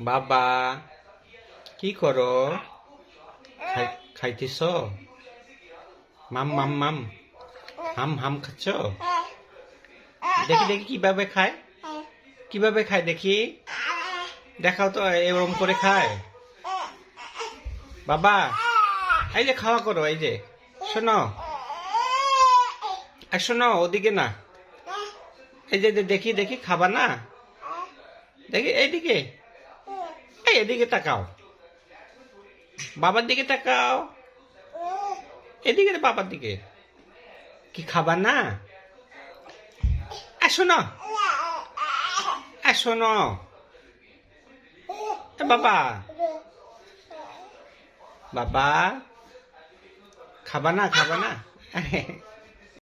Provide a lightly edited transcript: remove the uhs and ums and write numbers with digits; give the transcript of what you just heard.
বাবা কি করো? খাইতেছ? মাম মাম মাম হাম হাম খাচ্ছ? দেখি দেখি কিভাবে খায়, কিভাবে খায় দেখি, দেখাও তো এরকম করে খায়। বাবা এই যে খাওয়া করো, এই যে শোনো, শোনো ওদিকে না, এই যে দেখি দেখি খাবা না, দেখি এইদিকে, এই এদিকে তাকাও, বাবার দিকে তাকাও, এদিকে বাবার দিকে, কি খাবা না? শোনো শোনো বাবা, বাবা খাবা না, খাবা না?